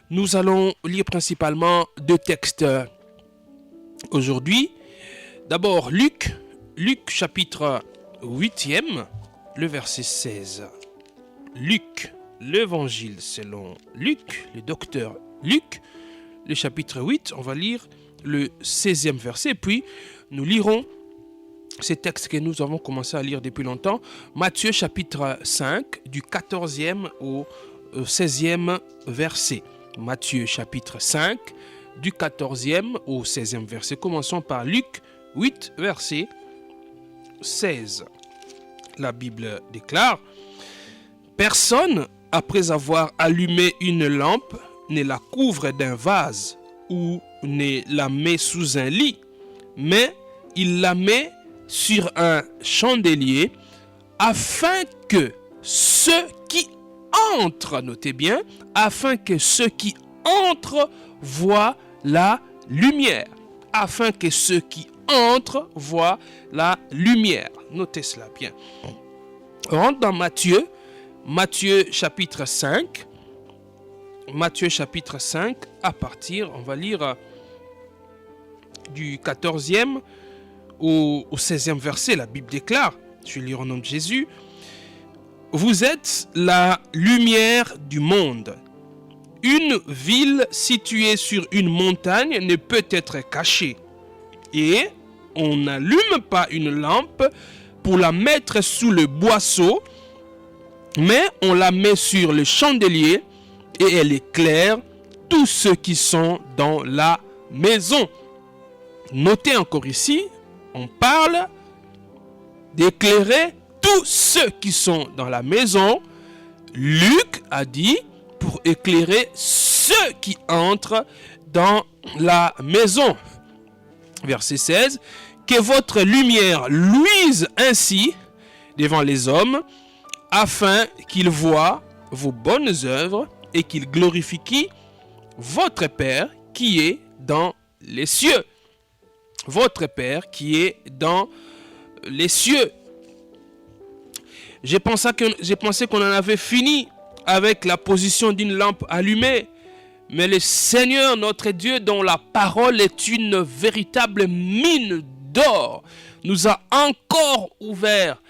Nous allons lire principalement deux textes aujourd'hui. D'abord, Luc chapitre 8e, le verset 16. Luc, l'évangile selon Luc, le docteur Luc, le chapitre 8, on va lire le 16e verset, puis nous lirons ces textes que nous avons commencé à lire depuis longtemps. Matthieu chapitre 5, du 14e au 16e verset. Matthieu chapitre 5, du 14e au 16e verset. Commençons par Luc 8, verset 16. La Bible déclare: personne, après avoir allumé une lampe, ne la couvre d'un vase ou ne la met sous un lit, mais il la met sur un chandelier afin que ceux qui entrent, notez bien, afin que ceux qui entrent voient la lumière. Afin que ceux qui entrent voient la lumière. Notez cela bien. On rentre dans Matthieu chapitre 5. Matthieu chapitre 5, à partir, on va lire du 14e au 16e verset. La Bible déclare, je vais lire au nom de Jésus: vous êtes la lumière du monde. Une ville située sur une montagne ne peut être cachée. Et on n'allume pas une lampe pour la mettre sous le boisseau, mais on la met sur le chandelier et elle éclaire tous ceux qui sont dans la maison. Notez encore ici, on parle d'éclairer tous ceux qui sont dans la maison. Luc a dit pour éclairer ceux qui entrent dans la maison. Verset 16, que votre lumière luise ainsi devant les hommes, afin qu'ils voient vos bonnes œuvres et qu'ils glorifient votre Père qui est dans les cieux. Votre Père qui est dans les cieux. J'ai pensé qu'on en avait fini avec la position d'une lampe allumée. Mais le Seigneur, notre Dieu, dont la parole est une véritable mine d'or, nous a encore ouvert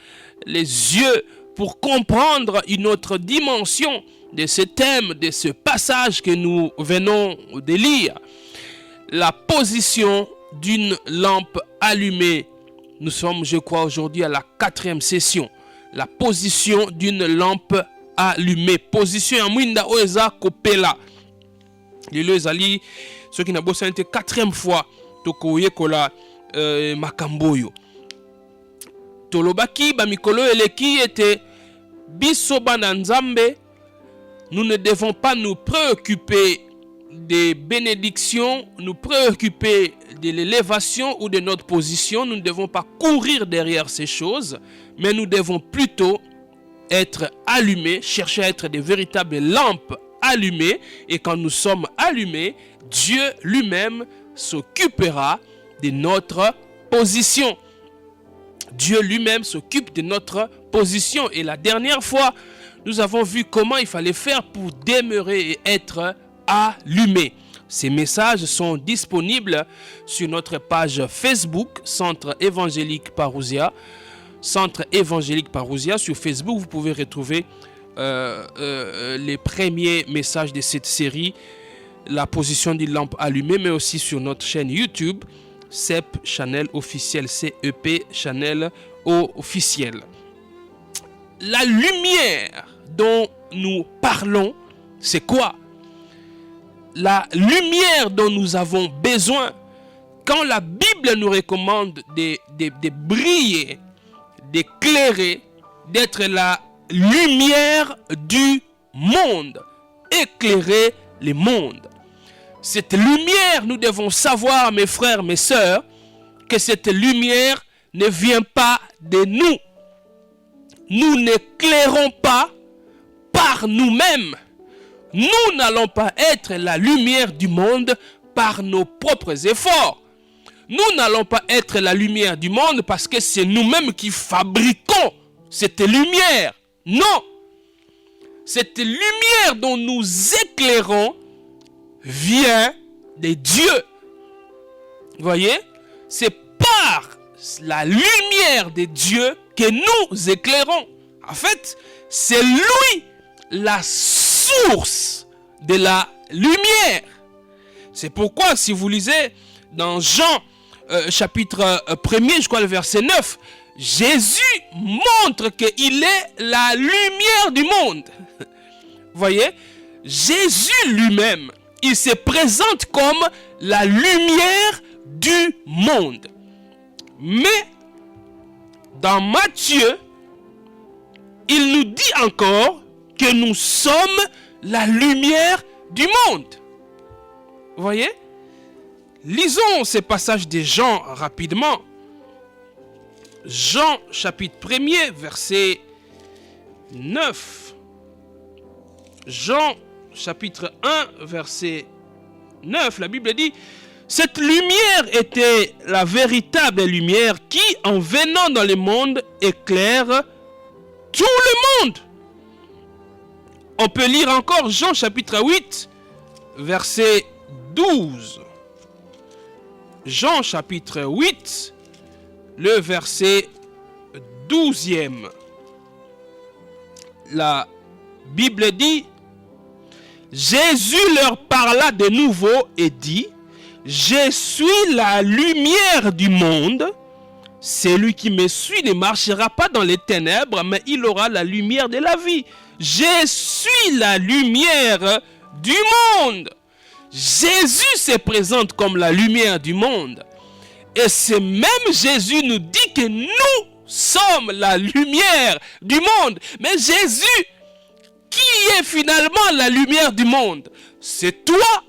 les yeux pour comprendre une autre dimension de ce thème, de ce passage que nous venons de lire. La position d'une lampe allumée. Nous sommes, je crois, aujourd'hui à la 4e session. La position d'une lampe allumée. Position ya mwinda oeza kopela. Lelo ezali ceux qui n'a bossé une 4e fois tokoye kola makamboyo. Tolobaki ba mikolo eleki était biso bana nzambe. Nous ne devons pas nous préoccuper des bénédictions, nous préoccuper de l'élévation ou de notre position. Nous ne devons pas courir derrière ces choses, mais nous devons plutôt être allumés, chercher à être des véritables lampes allumées. Et quand nous sommes allumés, Dieu lui-même s'occupera de notre position. Dieu lui-même s'occupe de notre position. Et la dernière fois, nous avons vu comment il fallait faire pour demeurer et être allumé. Ces messages sont disponibles sur notre page Facebook, Centre Évangélique Parousia. Centre Évangélique Parousia. Sur Facebook, vous pouvez retrouver les premiers messages de cette série, la position d'une lampe allumée, mais aussi sur notre chaîne YouTube, CEP Channel officiel, CEP Channel officiel. La lumière dont nous parlons, c'est quoi? La lumière dont nous avons besoin, quand la Bible nous recommande de briller, d'éclairer, d'être la lumière du monde, éclairer le monde. Cette lumière, nous devons savoir, mes frères, mes sœurs, que cette lumière ne vient pas de nous. Nous n'éclairons pas par nous-mêmes. Nous n'allons pas être la lumière du monde par nos propres efforts. Nous n'allons pas être la lumière du monde parce que c'est nous-mêmes qui fabriquons cette lumière. Non. Cette lumière dont nous éclairons vient de Dieu. Vous voyez? C'est par la lumière de Dieu que nous éclairons. En fait, c'est lui la source de la lumière. C'est pourquoi, si vous lisez dans Jean chapitre 1er, je crois le verset 9, Jésus montre qu'il est la lumière du monde. Vous voyez? Jésus lui-même, il se présente comme la lumière du monde. Mais, dans Matthieu, il nous dit encore que nous sommes la lumière du monde. Vous voyez? Lisons ces passages de Jean rapidement. Jean chapitre 1er, verset 9. Jean chapitre 1, verset 9. La Bible dit: cette lumière était la véritable lumière qui, en venant dans le monde, éclaire tout le monde. On peut lire encore Jean chapitre 8, verset 12. Jean chapitre 8, le verset 12e. La Bible dit: Jésus leur parla de nouveau et dit: je suis la lumière du monde. Celui qui me suit ne marchera pas dans les ténèbres, mais il aura la lumière de la vie. Je suis la lumière du monde. Jésus se présente comme la lumière du monde. Et ce même Jésus nous dit que nous sommes la lumière du monde. Mais Jésus, qui est finalement la lumière du monde? C'est toi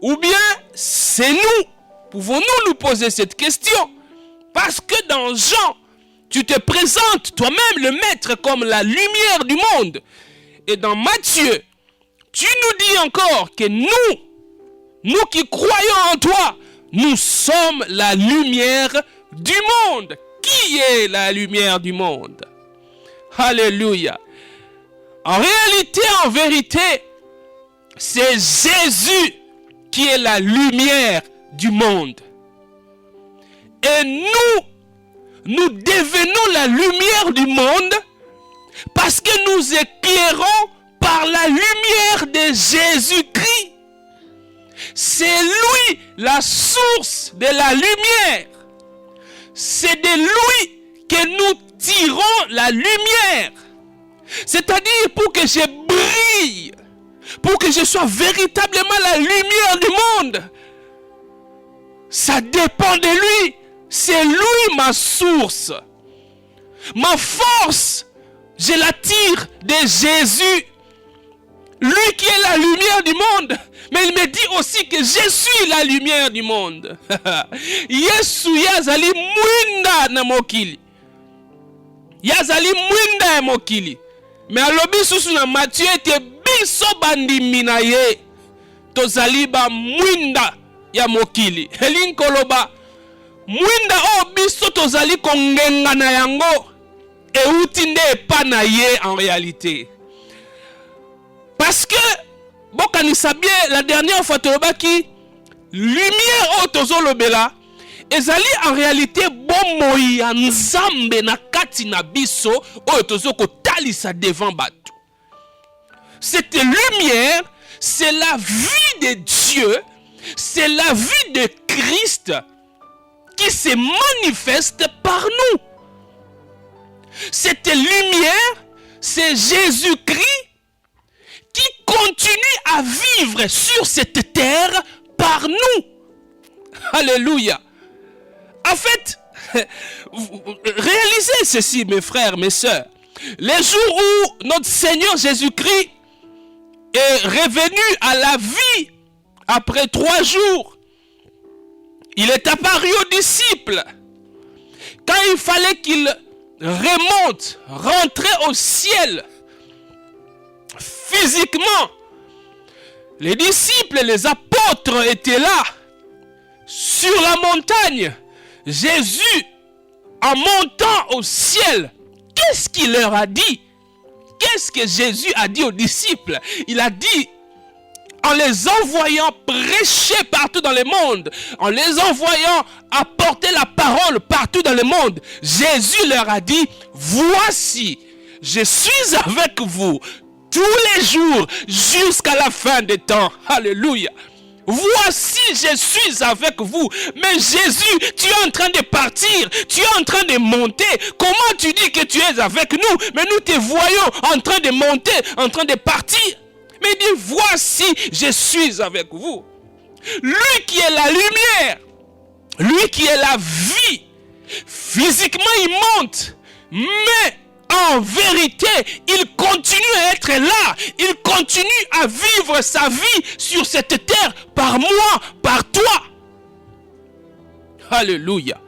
ou bien c'est nous? Pouvons-nous nous poser cette question? Parce que dans Jean, tu te présentes toi-même le maître comme la lumière du monde. Et dans Matthieu, tu nous dis encore que nous qui croyons en toi, nous sommes la lumière du monde. Qui est la lumière du monde? Alléluia. En réalité, en vérité, c'est Jésus qui est la lumière du monde. Et nous devenons la lumière du monde parce que nous éclairons par la lumière de Jésus-Christ. C'est lui la source de la lumière. C'est de lui que nous tirons la lumière. C'est-à-dire pour que je brille, pour que je sois véritablement la lumière du monde. Ça dépend de lui. C'est lui ma source. Ma force, je la tire de Jésus. Lui qui est la lumière du monde. Mais il me dit aussi que je suis la lumière du monde. Yesu yazali mwinda na mokili. Yazali mwinda ya mokili. Mais alobi susu na Matthieu ete biso bandimi na ye tozali ba mwinda ya mokili. Elinkoloba mwinda o biso tozali kongenga na yango euti nde epa na ye en réalité. Parce que bokanisa bien la dernière fois tolobaki lumière o tozolobela ezali en réalité bomoi ya nzambe na kati na biso oyo tozokotalisa devant bato. Cette lumière, c'est la vie de Dieu, c'est la vie de Christ qui se manifeste par nous. Cette lumière, c'est Jésus-Christ qui continue à vivre sur cette terre par nous. Alléluia. En fait, réalisez ceci, mes frères, mes sœurs. Les jours où notre Seigneur Jésus-Christ est revenu à la vie après 3 jours, il est apparu aux disciples. Quand il fallait qu'il remonte, rentrer au ciel, physiquement, les disciples, les apôtres étaient là, sur la montagne. Jésus, en montant au ciel, qu'est-ce qu'il leur a dit? Qu'est-ce que Jésus a dit aux disciples? Il a dit en les envoyant prêcher partout dans le monde, en les envoyant apporter la parole partout dans le monde, Jésus leur a dit, voici, je suis avec vous tous les jours jusqu'à la fin des temps. Alléluia. Voici, je suis avec vous. Mais Jésus, tu es en train de partir, tu es en train de monter. Comment tu dis que tu es avec nous, mais nous te voyons en train de monter, en train de partir? Mais il dit, voici, je suis avec vous. Lui qui est la lumière, lui qui est la vie, physiquement il monte, mais en vérité, il continue à être là. Il continue à vivre sa vie sur cette terre par moi, par toi. Alléluia.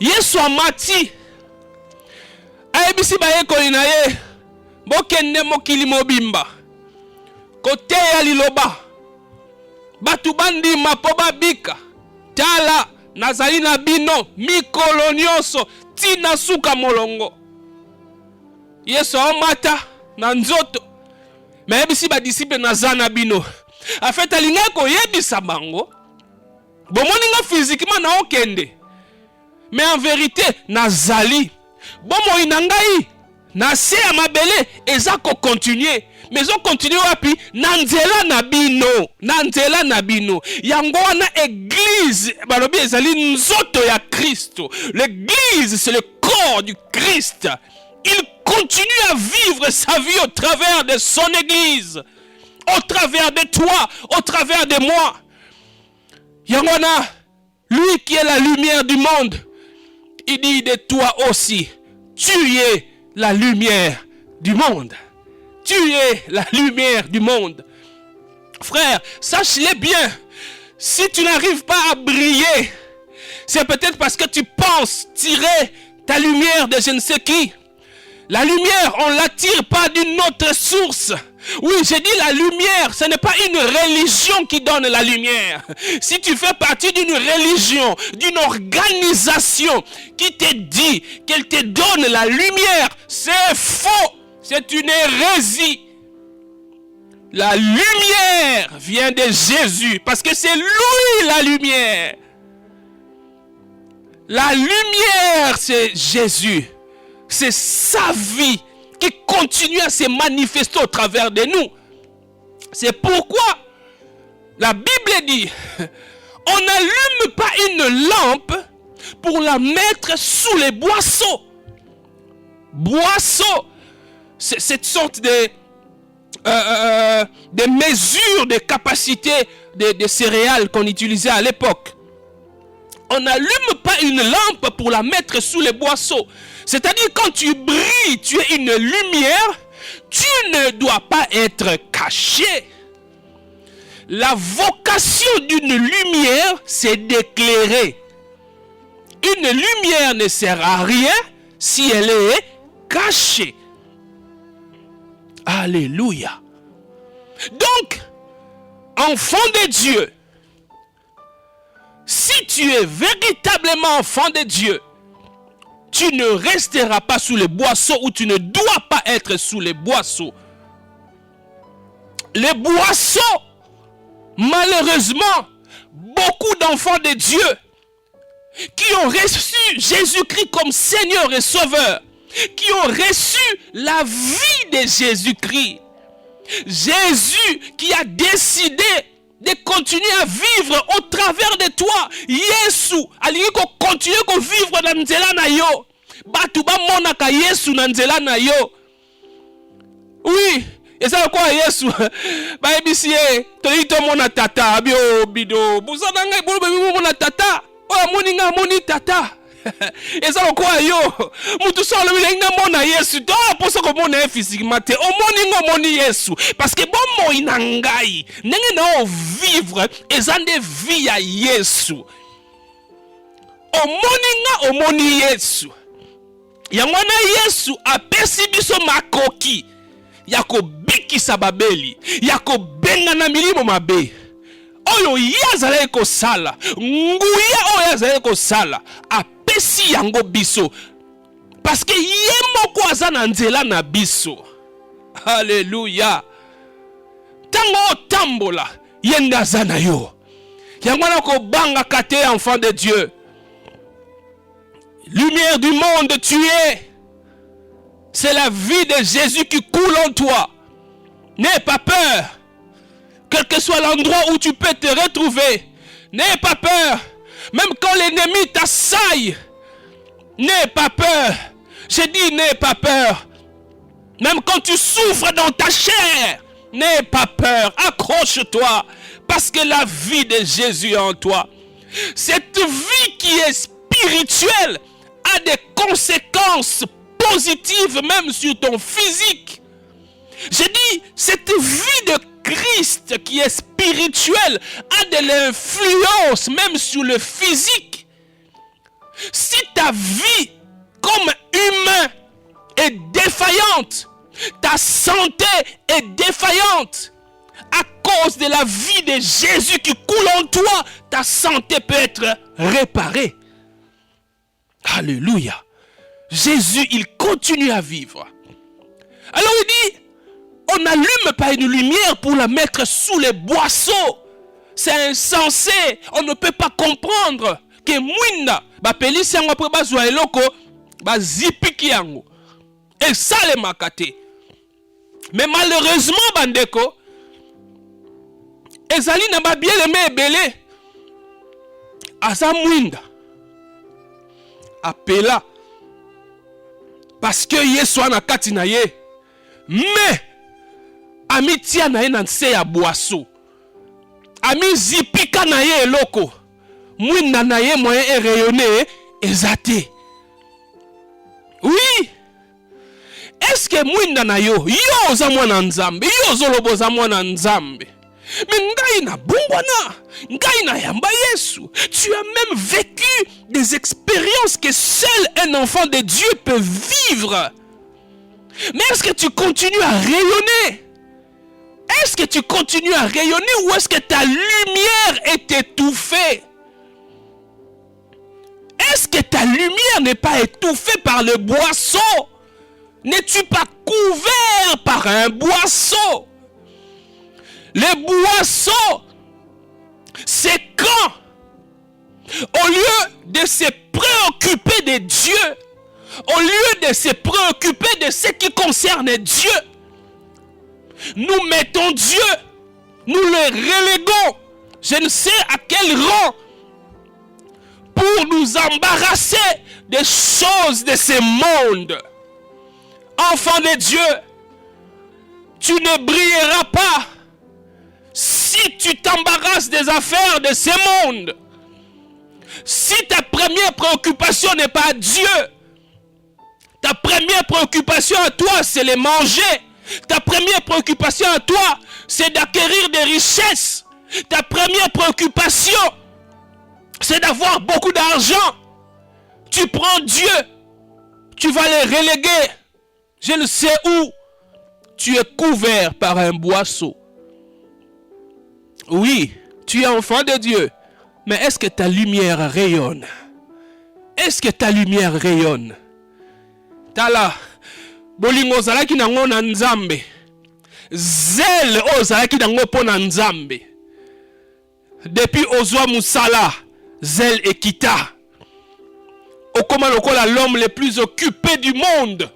Yesu amati. Aebisi baye kolina ye. Bokende mokili mobimba. Kote ya liloba. Batu bandi mapoba bika. Tala nazali na bino mikolo nyonso tina suka molongo. Yesu amata na nzoto. Mais yebisi ba disciple nazana bino. En fait alinga ko yebisa bango. Bomoninga physiquement na okende. Mais en vérité nazali. Bomo inangai na se ya mabele eza ko continuer. Mais on continue wapi nanzela na bino, nanzela na bino. Yango wana église balobi ezali nzoto ya Kristo. L'église c'est le corps du Christ. Il continue à vivre sa vie au travers de son église, au travers de toi, au travers de moi. Yangona, lui qui est la lumière du monde, il dit de toi aussi, tu es la lumière du monde. Tu es la lumière du monde. Frère, sache-le bien, si tu n'arrives pas à briller, c'est peut-être parce que tu penses tirer ta lumière de je ne sais qui. La lumière, on ne l'attire pas d'une autre source. Oui, j'ai dit la lumière, ce n'est pas une religion qui donne la lumière. Si tu fais partie d'une religion, d'une organisation qui te dit qu'elle te donne la lumière, c'est faux. C'est une hérésie. La lumière vient de Jésus parce que c'est lui la lumière. La lumière, c'est Jésus. C'est sa vie qui continue à se manifester au travers de nous. C'est pourquoi la Bible dit, on n'allume pas une lampe pour la mettre sous les boisseaux. Boisseaux, c'est cette sorte de mesures de capacité de céréales qu'on utilisait à l'époque. On n'allume pas une lampe pour la mettre sous les boisseaux. C'est-à-dire quand tu brilles, tu es une lumière, tu ne dois pas être caché. La vocation d'une lumière, c'est d'éclairer. Une lumière ne sert à rien si elle est cachée. Alléluia. Donc, enfant de Dieu, si tu es véritablement enfant de Dieu, tu ne resteras pas sous les boisseaux ou tu ne dois pas être sous les boisseaux. Les boisseaux, malheureusement, beaucoup d'enfants de Dieu qui ont reçu Jésus-Christ comme Seigneur et Sauveur, qui ont reçu la vie de Jésus-Christ. Jésus qui a décidé de continuer à vivre au travers de toi. Yesu alingi ko continuer ko vivre na nzela na yo. Batu ba monaka Yesu na nzela na yo. Oui, et ça quoi Yesu? Ba ebisiye to ito mona tata bio bido. Buzana ngai bolo be mona tata. O moni nga moni tata. Et ça quoi yo? Mutu solo bilenga mona Yesu. To poso ko mona physiquement te. O moni nga moni Yesu parce que bon mo inangai. Nenge na vivre ezande vie ya Yesu. O moni nga o moni Yesu. Yangwana Yesu apesi biso makoki yako bikisa babeli, yako benga na milimo mabe. Oyo yazale ko sala, nguya oyo yazale ko sala, apesi yango biso. Parce que yemo ko azana nzela na biso. Alléluia. Tango tambola, yenda zanayo. Yangwana ko banga kate, enfant de Dieu. Lumière du monde, tu es. C'est la vie de Jésus qui coule en toi. N'aie pas peur. Quel que soit l'endroit où tu peux te retrouver, n'aie pas peur. Même quand l'ennemi t'assaille, n'aie pas peur. Je dis n'aie pas peur. Même quand tu souffres dans ta chair, n'aie pas peur. Accroche-toi. Parce que la vie de Jésus est en toi. Cette vie qui est spirituelle a des conséquences positives même sur ton physique. Je dis, cette vie de Christ qui est spirituelle a de l'influence même sur le physique. Si ta vie comme humain est défaillante, ta santé est défaillante, à cause de la vie de Jésus qui coule en toi, ta santé peut être réparée. Alléluia. Jésus, il continue à vivre. Alors il dit, on n'allume pas une lumière pour la mettre sous les boisseaux. C'est insensé. On ne peut pas comprendre que mwinda ba pelisi yango après bazwa eloko ba zipiki yango. Et ça les makate. Mais malheureusement bandeko, ezali na ba bien aimé ebele. Asa mwinda. Appela. Parce que Yesu ana kati na ye. Mais ami tia na ye na nse ya boisseau. Ami zipika na ye eloko. Mwinda na ye moyen e rayonner ezate. Oui. Est-ce que mwinda na yo oza mwana nzambe, yo zolobo za mwana nzambe. Mais ngai na bungwana, ngai na yamba Yesu. Tu as même vécu des expériences que seul un enfant de Dieu peut vivre. Mais est-ce que tu continues à rayonner? Est-ce que tu continues à rayonner ou est-ce que ta lumière est étouffée? Est-ce que ta lumière n'est pas étouffée par le boisseau? N'es-tu pas couvert par un boisseau? Le boisseau, c'est quand, au lieu de se préoccuper de Dieu, au lieu de se préoccuper de ce qui concerne Dieu, nous mettons Dieu, nous le reléguons, je ne sais à quel rang, pour nous embarrasser des choses de ce monde. Enfant de Dieu, tu ne brilleras pas si tu t'embarrasses des affaires de ce monde. Si ta première préoccupation n'est pas Dieu, ta première préoccupation à toi, c'est les manger. Ta première préoccupation à toi, c'est d'acquérir des richesses. Ta première préoccupation, c'est d'avoir beaucoup d'argent. Tu prends Dieu, tu vas les reléguer. Je ne sais où. Tu es couvert par un boisseau. Oui, tu es enfant de Dieu. Mais est-ce que ta lumière rayonne? Est-ce que ta lumière rayonne? Tala, bolingo zalaki nango na nzambe. Zèle o zalaki nango po na nzambe. Depuis ozwa musala, zèle ekita. Okoma lokola l'homme le plus occupé du monde.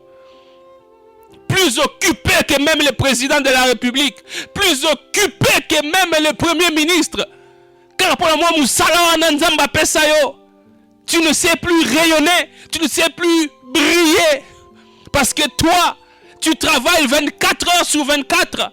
Plus occupé que même le président de la République. Plus occupé que même le premier ministre. Car pour moi, musala na nzamba pesa yo. Tu ne sais plus rayonner. Tu ne sais plus briller. Parce que toi, tu travailles 24 heures sur 24.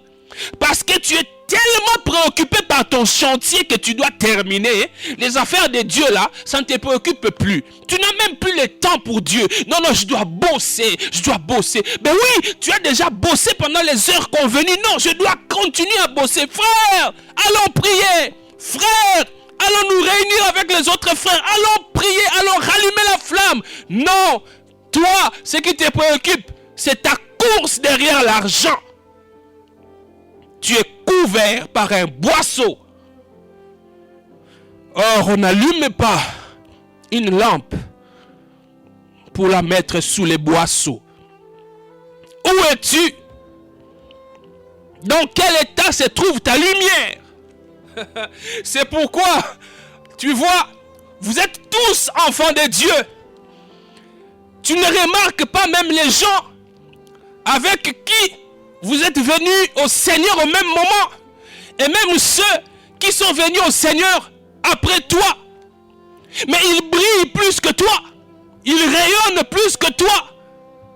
Parce que tu es tellement préoccupé par ton chantier que tu dois terminer. Les affaires de Dieu là, ça ne te préoccupe plus. Tu n'as même plus le temps pour Dieu. Non, je dois bosser. Je dois bosser. Ben oui, tu as déjà bossé pendant les heures convenues. Non, je dois continuer à bosser. Frère, allons prier. Frère, allons nous réunir avec les autres frères. Allons prier, allons rallumer la flamme. Non, toi, ce qui te préoccupe, c'est ta course derrière l'argent. Tu es couvert par un boisseau. Or, on n'allume pas une lampe pour la mettre sous les boisseaux. Où es-tu? Dans quel état se trouve ta lumière? C'est pourquoi, tu vois, vous êtes tous enfants de Dieu. Tu ne remarques pas même les gens avec qui vous êtes venus au Seigneur au même moment. Et même ceux qui sont venus au Seigneur après toi. Mais ils brillent plus que toi. Ils rayonnent plus que toi.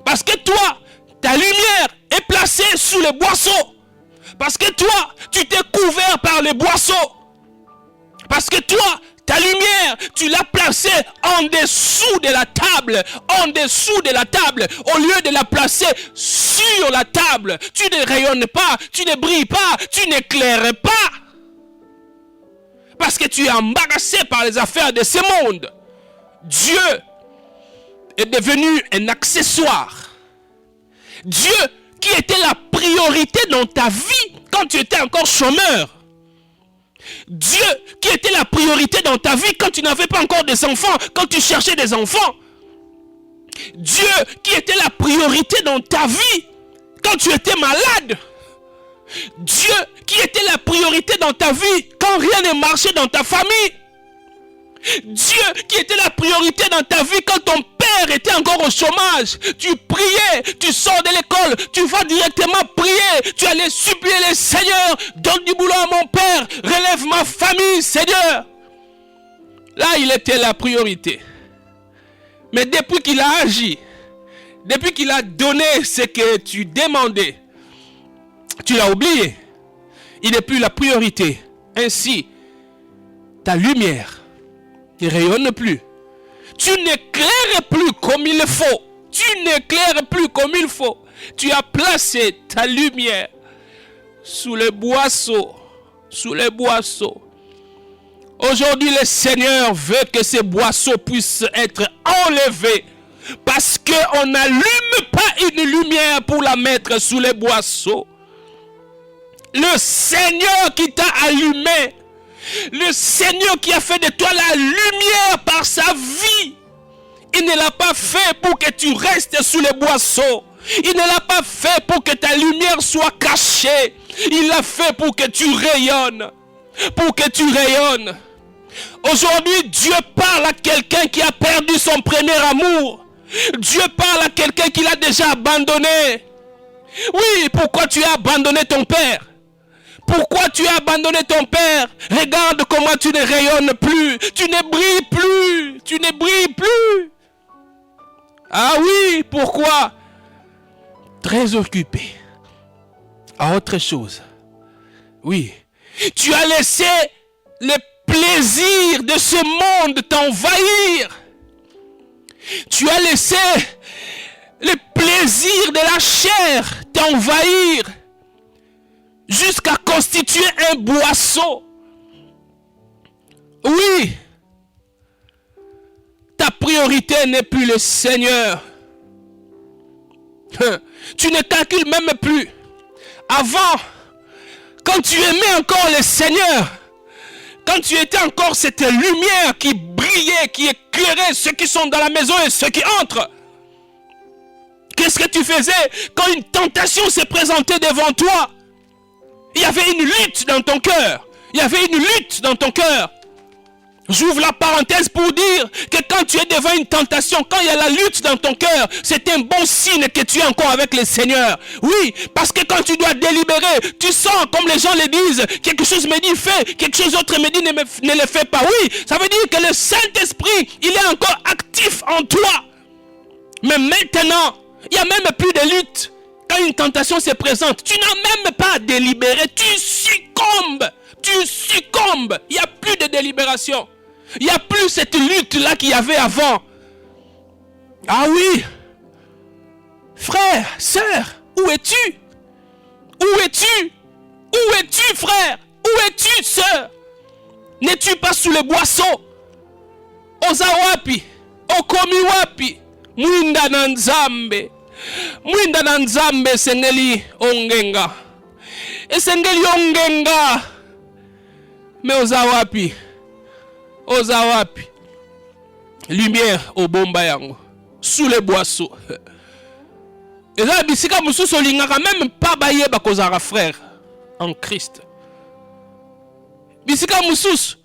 Parce que toi, ta lumière est placée sous les boisseaux. Parce que toi, tu t'es couvert par les boisseaux. Parce que toi, ta lumière, tu l'as placée en dessous de la table. En dessous de la table. Au lieu de la placer sur la table. Tu ne rayonnes pas. Tu ne brilles pas. Tu n'éclaires pas. Parce que tu es embarrassé par les affaires de ce monde. Dieu est devenu un accessoire. Dieu qui était la priorité dans ta vie quand tu étais encore chômeur. Dieu qui était la priorité dans ta vie quand tu n'avais pas encore des enfants, quand tu cherchais des enfants. Dieu qui était la priorité dans ta vie quand tu étais malade. Dieu qui était la priorité dans ta vie quand rien ne marchait dans ta famille. Dieu qui était la priorité dans ta vie quand ton père était encore au chômage. Tu priais, tu sors de l'école, tu vas directement prier. Tu allais supplier le Seigneur, donne du boulot à mon père, relève ma famille, Seigneur. Là, il était la priorité. Mais depuis qu'il a agi, depuis qu'il a donné ce que tu demandais, tu l'as oublié. Il n'est plus la priorité. Ainsi, ta lumière ne rayonne plus. Tu n'éclaires plus comme il faut. Tu n'éclaires plus comme il faut. Tu as placé ta lumière sous les boisseaux. Sous les boisseaux. Aujourd'hui, le Seigneur veut que ces boisseaux puissent être enlevés. Parce qu'on n'allume pas une lumière pour la mettre sous les boisseaux. Le Seigneur qui t'a allumé. Le Seigneur qui a fait de toi la lumière par sa vie. Il ne l'a pas fait pour que tu restes sous les boisseaux. Il ne l'a pas fait pour que ta lumière soit cachée. Il l'a fait pour que tu rayonnes. Pour que tu rayonnes. Aujourd'hui, Dieu parle à quelqu'un qui a perdu son premier amour. Dieu parle à quelqu'un qui l'a déjà abandonné. Oui, pourquoi tu as abandonné ton père? Pourquoi tu as abandonné ton père? Regarde comment tu ne rayonnes plus. Tu ne brilles plus. Tu ne brilles plus. Ah oui, pourquoi? Très occupé à autre chose. Oui. Tu as laissé le plaisir de ce monde t'envahir. Tu as laissé le plaisir de la chair t'envahir. Jusqu'à constituer un boisseau. Oui. Ta priorité n'est plus le Seigneur. Tu ne calcules même plus. Avant, quand tu aimais encore le Seigneur, quand tu étais encore cette lumière qui brillait, qui éclairait ceux qui sont dans la maison et ceux qui entrent, qu'est-ce que tu faisais quand une tentation s'est présentée devant toi? Il y avait une lutte dans ton cœur. Il y avait une lutte dans ton cœur. J'ouvre la parenthèse pour dire que quand tu es devant une tentation, quand il y a la lutte dans ton cœur, c'est un bon signe que tu es encore avec le Seigneur. Oui, parce que quand tu dois délibérer, tu sens, comme les gens le disent, quelque chose me dit fais, quelque chose d'autre me dit ne le fais pas. Oui, ça veut dire que le Saint-Esprit, il est encore actif en toi. Mais maintenant, il n'y a même plus de lutte. Quand une tentation se présente, tu n'as même pas à délibérer, tu succombes. Tu succombes. Il n'y a plus de délibération. Il n'y a plus cette lutte-là qu'il y avait avant. Ah oui. Frère, sœur, où es-tu? Où es-tu? Où es-tu, frère? Où es-tu, sœur? N'es-tu pas sous les boisseaux? Ozawapi, okomiwapi, mwinda na nzambe. Mwinda na nzambe sengeli ongenga. Esengeli ongenga. Mais ozawapi? Ozawapi? Lumière au bomba yango. Sous les boisseaux. Et là, bisika mususu lingaka même pas baye bakozara frère. en Christ. Bisika mususu.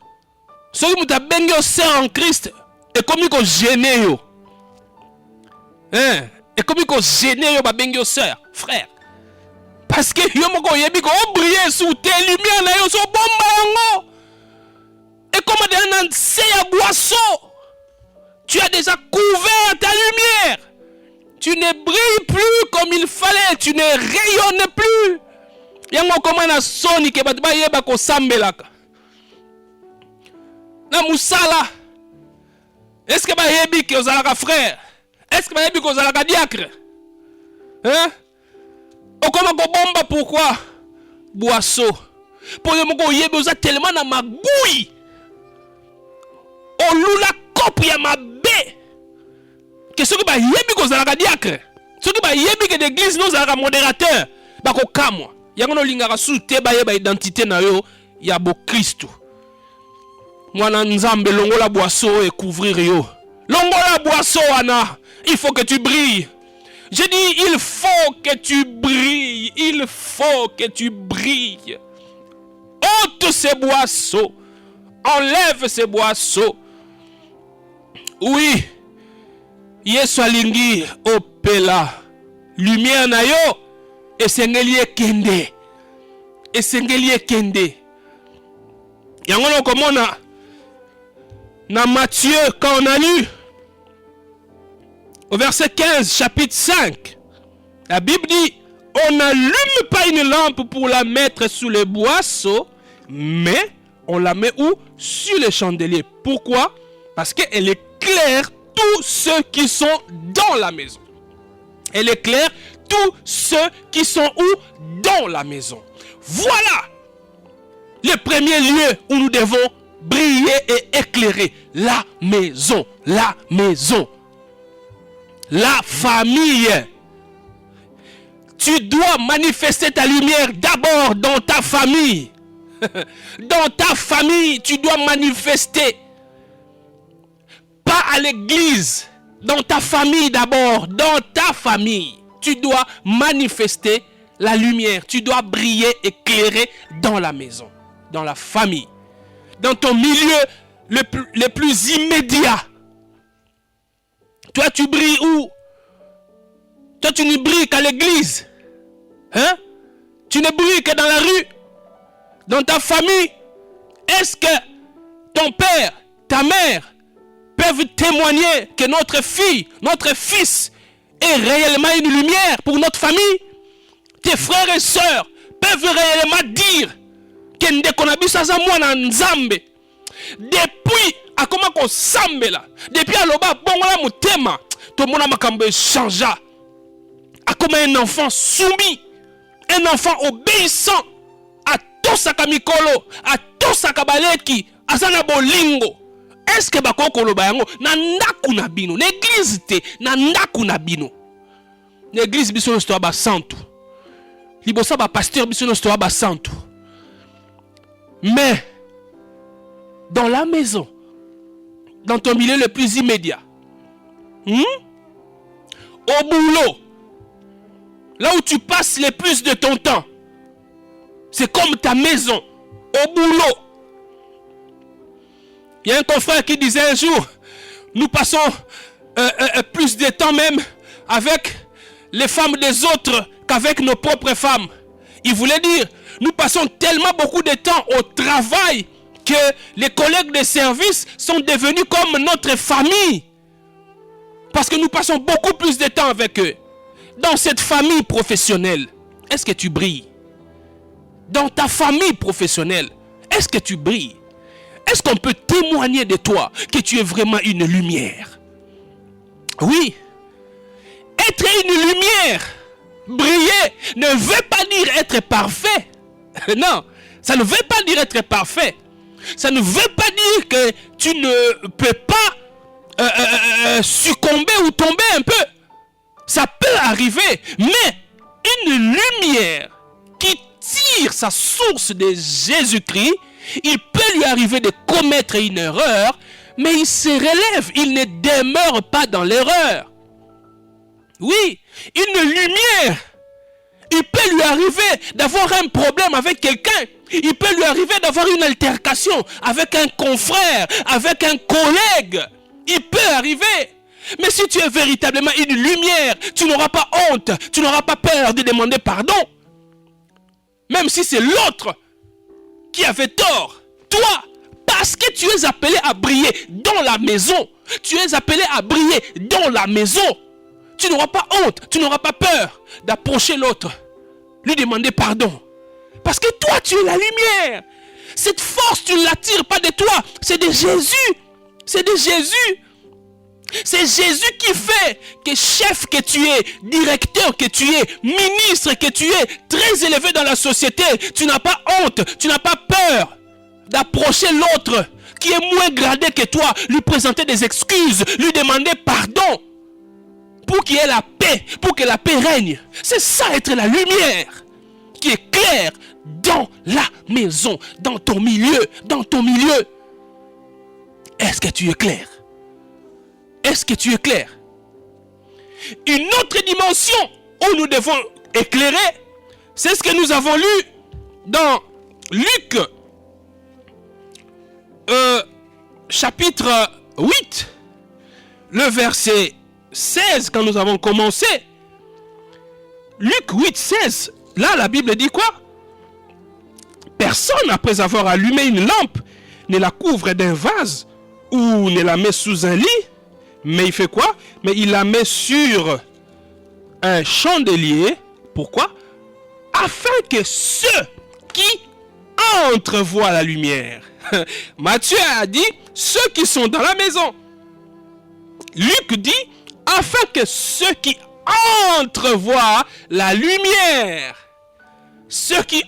Soki muta bengi yo sœur en Christ. Et comme il gêné yo. Hein? Et comme il gêné yo ba bengi yo sœur, frère. Parce que yo moko yebi ko briller sous tes lumières na yo so bomba yango. Et comme dans un boisseau, tu as déjà couvert ta lumière. Tu ne brilles plus comme il fallait. Tu ne rayonnes plus. Yango comment na soni ke batu ba yeba ko sambelaka. Na musala. Est-ce que ba yebi ke ozalaka frère? Est-ce que ba yebi ke ozalaka diacre? Hein? O comment ko bomba pourquoi? Boisseau. Pour yo moko yebi oza tellement na magouille. O lula kopi ya mabe. Que ceux qui ba yebi ko zalaka diacre. Ceux qui ba yebi que l'église nous zalaka modérateur. Ba ko kamwa. Yango no lingaka sute ba yeba identité na yo ya bo Christ. Mwana nzambe longola boisseau et couvrir yo. Longola boisseau ana. Il faut que tu brilles. Je dis il faut que tu brilles. Il faut que tu brilles. Ôte ces boisseaux. Enlève ces boisseaux. Oui. Yesu alingi opela. Lumière na yo. Esengeli ekende. Esengeli ekende. Yango no komona. Na Matthieu, quand on a lu. Au verset 15, chapitre 5. La Bible dit. On n'allume pas une lampe pour la mettre sous les boisseaux. Mais on la met où? Sur les chandeliers. Pourquoi? Parce qu'elle éclaire tous ceux qui sont dans la maison. Elle éclaire tous ceux qui sont où? Dans la maison. Voilà le premier lieu où nous devons briller et éclairer. La maison. La maison. La famille. Tu dois manifester ta lumière d'abord dans ta famille. Dans ta famille, tu dois manifester. Pas à l'église. Dans ta famille d'abord. Dans ta famille. Tu dois manifester la lumière. Tu dois briller, éclairer dans la maison. Dans la famille. Dans ton milieu le plus immédiat. Toi, tu brilles où? Toi, tu ne brilles qu'à l'église. Hein? Tu ne brilles que dans la rue. Dans ta famille. Est-ce que ton père, ta mère peuvent témoigner que notre fille, notre fils est réellement une lumière pour notre famille? Tes frères et sœurs peuvent réellement dire que Ndekonabiso aza mwana nzambe. Depuis akoma ko sambela, depuis aloba bongola mutema, to mona makambo changea. Akoma un enfant soumis, un enfant obéissant à tosaka mikolo, à tosaka baleki, azana bolingo. Est-ce que bakoko loba yango na ndaku na bino, l'église te na ndaku na bino. L'église biso no sto ba santu. Libosa ba pasteur biso no sto ba santu. Mais dans la maison, dans ton milieu le plus immédiat, au boulot, là où tu passes le plus de ton temps, c'est comme ta maison, au boulot. Il y a un confrère qui disait un jour, nous passons plus de temps même avec les femmes des autres qu'avec nos propres femmes. Il voulait dire, nous passons tellement beaucoup de temps au travail que les collègues de service sont devenus comme notre famille. Parce que nous passons beaucoup plus de temps avec eux. Dans cette famille professionnelle, est-ce que tu brilles? Dans ta famille professionnelle, est-ce que tu brilles? Est-ce qu'on peut témoigner de toi que tu es vraiment une lumière? Oui. Être une lumière, briller, ne veut pas dire être parfait. Non, ça ne veut pas dire être parfait. Ça ne veut pas dire que tu ne peux pas succomber ou tomber un peu. Ça peut arriver, mais une lumière qui tire sa source de Jésus-Christ, il peut lui arriver de commettre une erreur, mais il se relève, il ne demeure pas dans l'erreur. Oui, une lumière Il peut lui arriver d'avoir un problème avec quelqu'un. Il peut lui arriver d'avoir une altercation avec un confrère, avec un collègue. Il peut arriver. Mais si tu es véritablement une lumière, tu n'auras pas honte, tu n'auras pas peur de demander pardon. Même si c'est l'autre qui avait tort. Toi, parce que tu es appelé à briller dans la maison. Tu es appelé à briller dans la maison. Tu n'auras pas honte, tu n'auras pas peur d'approcher l'autre, lui demander pardon. Parce que toi, tu es la lumière. Cette force, tu ne l'attires pas de toi, c'est de Jésus. C'est de Jésus. C'est Jésus qui fait que chef que tu es, directeur que tu es, ministre que tu es, très élevé dans la société, tu n'as pas honte, tu n'as pas peur d'approcher l'autre qui est moins gradé que toi, lui présenter des excuses, lui demander pardon pour qu'il y ait la paix, pour que la paix règne. C'est ça être la lumière qui est claire dans la maison, dans ton milieu, dans ton milieu. Est-ce que tu es clair? Est-ce que tu es clair? Une autre dimension où nous devons éclairer, c'est ce que nous avons lu dans Luc chapitre 8, le verset 16, quand nous avons commencé. Luc 8, 16, là la Bible dit quoi? Personne, après avoir allumé une lampe, ne la couvre d'un vase ou ne la met sous un lit. Mais il fait quoi? Mais il la met sur un chandelier. Pourquoi? Afin que ceux qui entrevoient la lumière. Matthieu a dit ceux qui sont dans la maison. Luc dit afin que ceux qui entrevoient la lumière. Ceux qui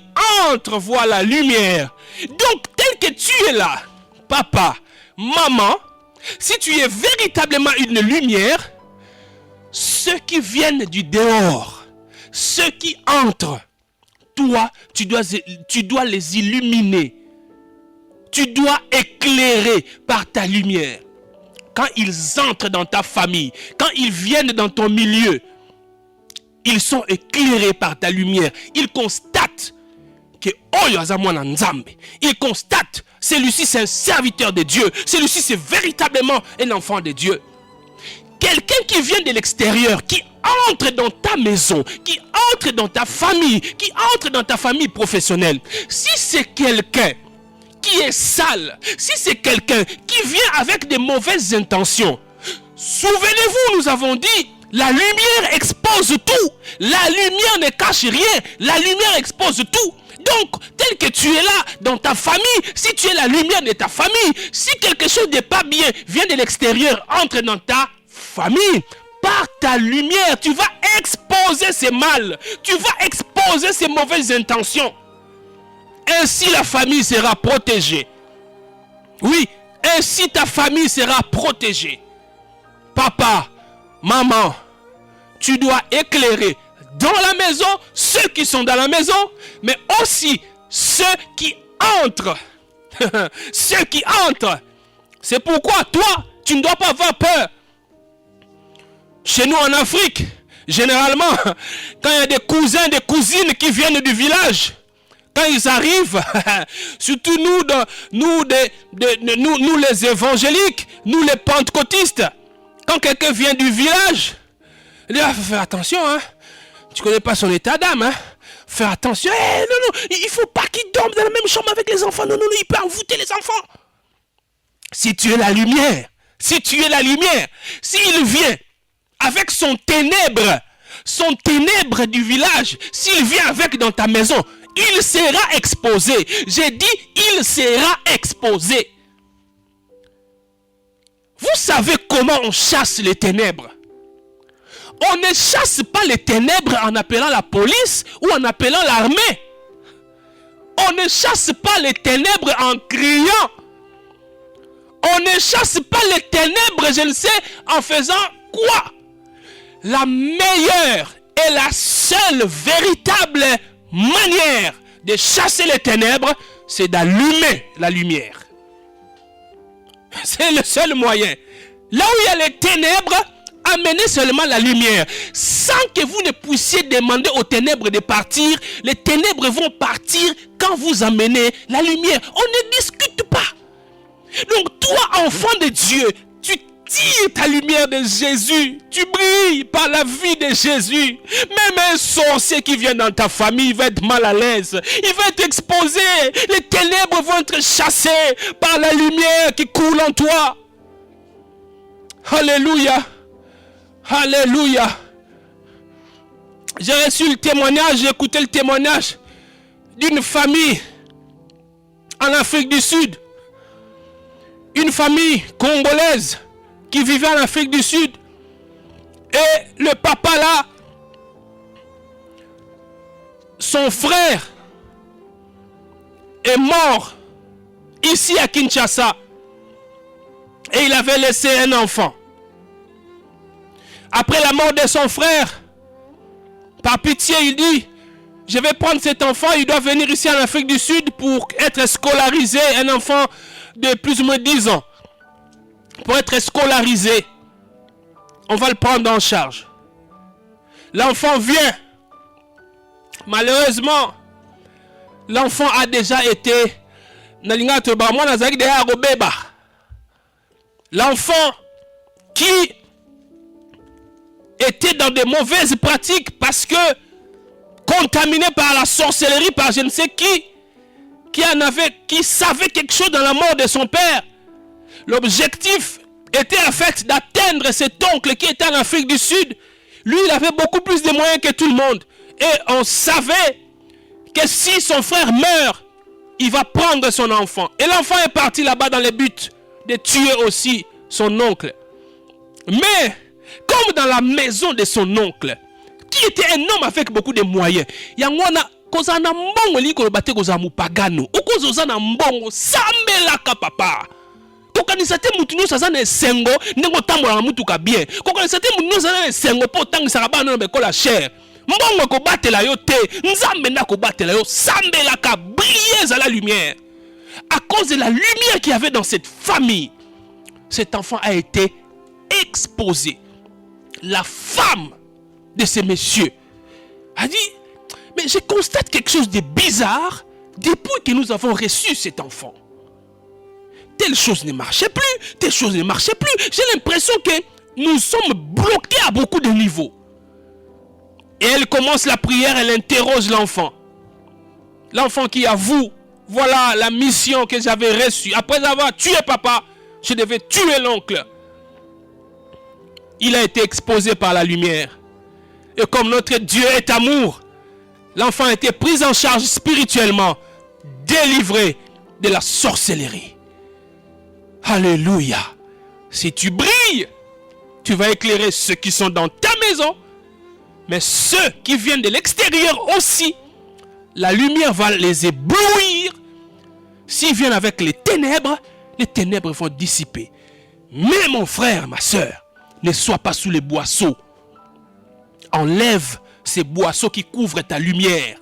entrevoient la lumière. Donc tel que tu es là, papa, maman, si tu es véritablement une lumière, ceux qui viennent du dehors, ceux qui entrent, toi, tu dois les illuminer. Tu dois éclairer par ta lumière. Quand ils entrent dans ta famille, quand ils viennent dans ton milieu, ils sont éclairés par ta lumière. Ils constatent que ils constatent celui-ci c'est un serviteur de Dieu. Celui-ci c'est véritablement un enfant de Dieu. Quelqu'un qui vient de l'extérieur, qui entre dans ta maison, qui entre dans ta famille, qui entre dans ta famille professionnelle. Si c'est quelqu'un qui est sale, si c'est quelqu'un qui vient avec de mauvaises intentions, souvenez-vous, nous avons dit, la lumière expose tout. La lumière ne cache rien. La lumière expose tout. Donc, tel que tu es là, dans ta famille, si tu es la lumière de ta famille, si quelque chose n'est pas bien, vient de l'extérieur, entre dans ta famille, par ta lumière, tu vas exposer ces mal. Tu vas exposer ces mauvaises intentions. Ainsi, la famille sera protégée. Oui, ainsi ta famille sera protégée. Papa, maman, tu dois éclairer dans la maison ceux qui sont dans la maison, mais aussi ceux qui entrent. Ceux qui entrent. C'est pourquoi toi, tu ne dois pas avoir peur. Chez nous en Afrique, généralement, quand il y a des cousins, des cousines qui viennent du village, quand ils arrivent, surtout nous les évangéliques, nous les pentecôtistes, quand quelqu'un vient du village, il dit, faut faire attention, hein. Tu connais pas son état d'âme, hein. Faire attention. Non, il faut pas qu'il dorme dans la même chambre avec les enfants. Non, il peut envoûter les enfants. Si tu es la lumière, s'il vient avec son ténèbre du village, s'il vient avec dans ta maison, il sera exposé. J'ai dit, il sera exposé. Vous savez comment on chasse les ténèbres? On ne chasse pas les ténèbres en appelant la police ou en appelant l'armée. On ne chasse pas les ténèbres en criant. On ne chasse pas les ténèbres, je ne sais, en faisant quoi? La meilleure et la seule véritable manière de chasser les ténèbres, c'est d'allumer la lumière. C'est le seul moyen. Là où il y a les ténèbres, amenez seulement la lumière. Sans que vous ne puissiez demander aux ténèbres de partir, les ténèbres vont partir quand vous amenez la lumière. On ne discute pas. Donc toi, enfant de Dieu, tu tires ta lumière de Jésus. Tu brilles par la vie de Jésus. Même un sorcier qui vient dans ta famille va être mal à l'aise. Il va être exposé. Les ténèbres vont être chassées par la lumière qui coule en toi. Alléluia. Alléluia. J'ai reçu le témoignage, j'ai écouté le témoignage d'une famille en Afrique du Sud. Une famille congolaise qui vivait en Afrique du Sud. Et le papa là, son frère est mort ici à Kinshasa. Et il avait laissé un enfant. Après la mort de son frère, par pitié, il dit, je vais prendre cet enfant, il doit venir ici en Afrique du Sud pour être scolarisé, un enfant de plus ou moins 10 ans. Pour être scolarisé, on va le prendre en charge. L'enfant vient. Malheureusement, l'enfant a déjà été... L'enfant qui était dans de mauvaises pratiques parce que contaminé par la sorcellerie, par je ne sais qui savait quelque chose dans la mort de son père. L'objectif était en fait d'atteindre cet oncle qui était en Afrique du Sud. Lui, il avait beaucoup plus de moyens que tout le monde. Et on savait que si son frère meurt, il va prendre son enfant. Et l'enfant est parti là-bas dans le but de tuer aussi son oncle. Mais, comme dans la maison de son oncle, qui était un homme avec beaucoup de moyens, il y a un mbongo liko bate koza mupagano ukozoza na mbongo sambelaka papa kokanisa te mutu nyonso aza na esengo ndenge otambolaka mutuka bien kokanisa te mutu nyonso aza na esengo mpo otangisaka bana na bekola cher mbongo kobatela yo te nzambe nda kobatela yo sambelaka briller à la lumière. À cause de la lumière qu'il y avait dans cette famille, cet enfant a été exposé. La femme de ce monsieur a dit, mais je constate quelque chose de bizarre depuis que nous avons reçu cet enfant. Telle chose ne marchait plus, telle chose ne marchait plus. J'ai l'impression que nous sommes bloqués à beaucoup de niveaux. Et elle commence la prière, elle interroge l'enfant. L'enfant qui avoue, voilà la mission que j'avais reçue. Après avoir tué papa, je devais tuer l'oncle. Il a été exposé par la lumière. Et comme notre Dieu est amour, l'enfant a été pris en charge spirituellement, délivré de la sorcellerie. Alléluia. Si tu brilles, tu vas éclairer ceux qui sont dans ta maison, mais ceux qui viennent de l'extérieur aussi, la lumière va les éblouir. S'ils viennent avec les ténèbres vont dissiper. Mais mon frère, ma soeur, ne sois pas sous les boisseaux. Enlève ces boisseaux qui couvrent ta lumière.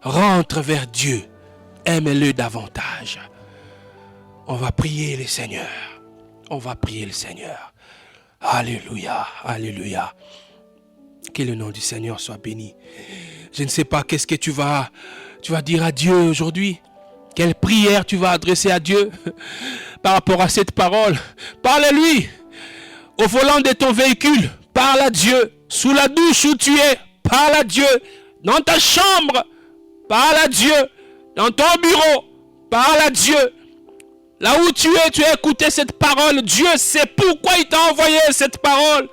Rentre vers Dieu. Aime-le davantage. On va prier le Seigneur. On va prier le Seigneur. Alléluia. Alléluia. Que le nom du Seigneur soit béni. Je ne sais pas qu'est-ce que tu vas dire à Dieu aujourd'hui. Quelle prière tu vas adresser à Dieu par rapport à cette parole. Parle-lui. Au volant de ton véhicule, parle à Dieu. Sous la douche où tu es, parle à Dieu. Dans ta chambre, parle à Dieu. Dans ton bureau, parle à Dieu. Là où tu as écouté cette parole. Dieu sait pourquoi il t'a envoyé cette parole.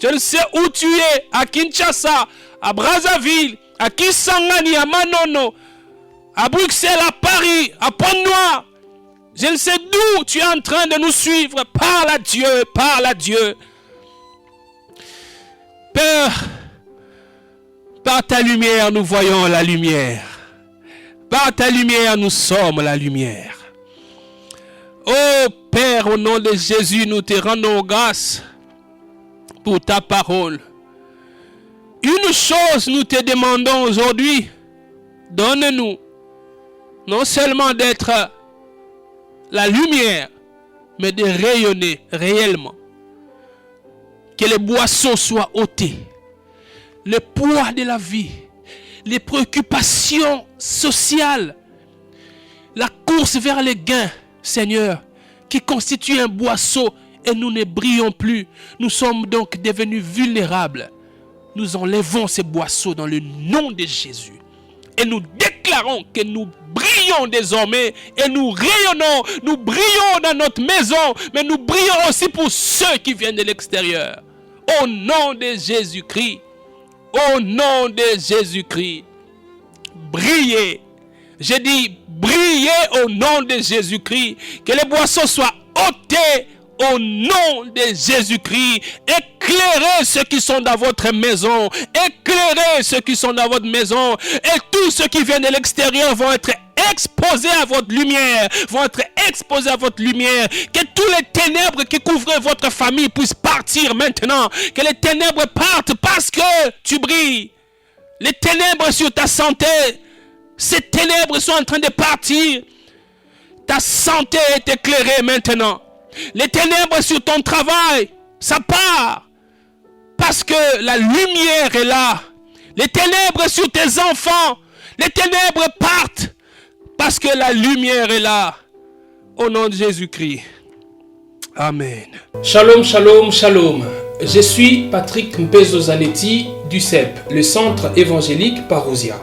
Je ne sais où tu es, à Kinshasa, à Brazzaville, à Kisangani, à Manono, à Bruxelles, à Paris, à Pont-Noir. Je ne sais d'où tu es en train de nous suivre. Parle à Dieu, parle à Dieu. Père, par ta lumière, nous voyons la lumière. Par ta lumière, nous sommes la lumière. Oh Père, au nom de Jésus, nous te rendons grâce pour ta parole. Une chose nous te demandons aujourd'hui, donne-nous non seulement d'être la lumière, mais de rayonner réellement. Que les boissons soient ôtées. Le poids de la vie, les préoccupations sociales, la course vers les gains, Seigneur, qui constitue un boisseau et nous ne brillons plus. Nous sommes donc devenus vulnérables. Nous enlevons ces boisseaux dans le nom de Jésus. Et nous déclarons que nous brillons désormais et nous rayonnons. Nous brillons dans notre maison, mais nous brillons aussi pour ceux qui viennent de l'extérieur. Au nom de Jésus-Christ. Au nom de Jésus-Christ. Brillez. J'ai dit brillez au nom de Jésus-Christ. Que les boissons soient ôtées au nom de Jésus-Christ. Éclairez ceux qui sont dans votre maison. Éclairez ceux qui sont dans votre maison. Et tous ceux qui viennent de l'extérieur vont être exposés à votre lumière. Vont être exposés à votre lumière. Que tous les ténèbres qui couvraient votre famille puissent partir maintenant. Que les ténèbres partent parce que tu brilles. Les ténèbres sur ta santé. Ces ténèbres sont en train de partir. Ta santé est éclairée maintenant. Les ténèbres sur ton travail, ça part. Parce que la lumière est là. Les ténèbres sur tes enfants, les ténèbres partent. Parce que la lumière est là. Au nom de Jésus-Christ. Amen. Shalom, shalom, shalom. Je suis Patrick Mpezo-Zanetti du CEP, le Centre évangélique Parousia.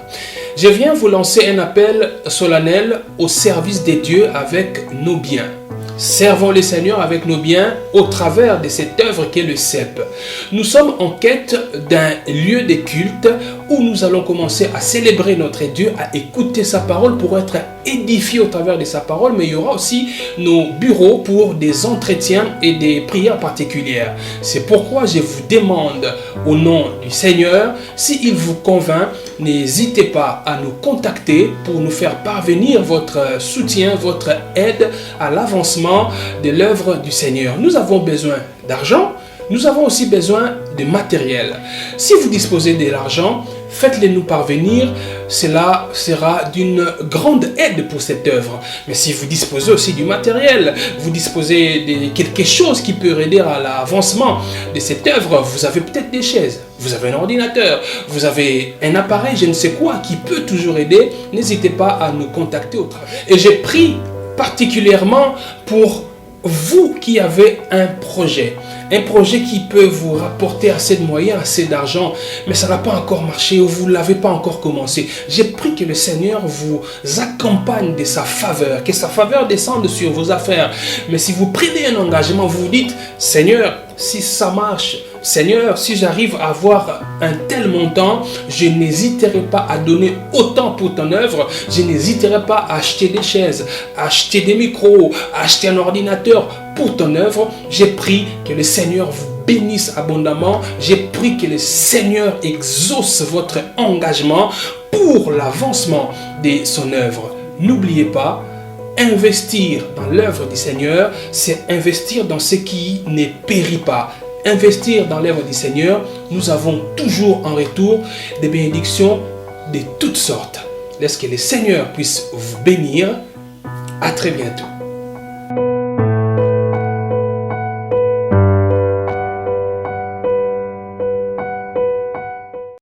Je viens vous lancer un appel solennel au service des dieux avec nos biens. Servons le Seigneur avec nos biens au travers de cette œuvre qu'est le CEP. Nous sommes en quête d'un lieu de culte où nous allons commencer à célébrer notre Dieu, à écouter sa parole pour être édifiés au travers de sa parole, mais il y aura aussi nos bureaux pour des entretiens et des prières particulières. C'est pourquoi je vous demande au nom du Seigneur, s'il vous convainc, n'hésitez pas à nous contacter pour nous faire parvenir votre soutien, votre aide à l'avancement de l'œuvre du Seigneur. Nous avons besoin d'argent, nous avons aussi besoin de matériel. Si vous disposez de l'argent, faites-le nous parvenir, cela sera d'une grande aide pour cette œuvre. Mais si vous disposez aussi du matériel, vous disposez de quelque chose qui peut aider à l'avancement de cette œuvre, vous avez peut-être des chaises, vous avez un ordinateur, vous avez un appareil, je ne sais quoi, qui peut toujours aider, n'hésitez pas à nous contacter au travail. Et j'ai pris particulièrement pour vous qui avez un projet qui peut vous rapporter assez de moyens, assez d'argent, mais ça n'a pas encore marché ou vous ne l'avez pas encore commencé. J'ai pris que le Seigneur vous accompagne de sa faveur, que sa faveur descende sur vos affaires. Mais si vous prenez un engagement, vous vous dites, Seigneur, si ça marche, Seigneur, si j'arrive à avoir un tel montant, je n'hésiterai pas à donner autant pour ton œuvre. Je n'hésiterai pas à acheter des chaises, à acheter des micros, à acheter un ordinateur pour ton œuvre. J'ai pris que le Seigneur vous bénisse abondamment. J'ai pris que le Seigneur exauce votre engagement pour l'avancement de son œuvre. N'oubliez pas, investir dans l'œuvre du Seigneur, c'est investir dans ce qui ne périt pas. Investir dans l'œuvre du Seigneur, nous avons toujours en retour des bénédictions de toutes sortes. Laisse que le Seigneur puisse vous bénir. À très bientôt.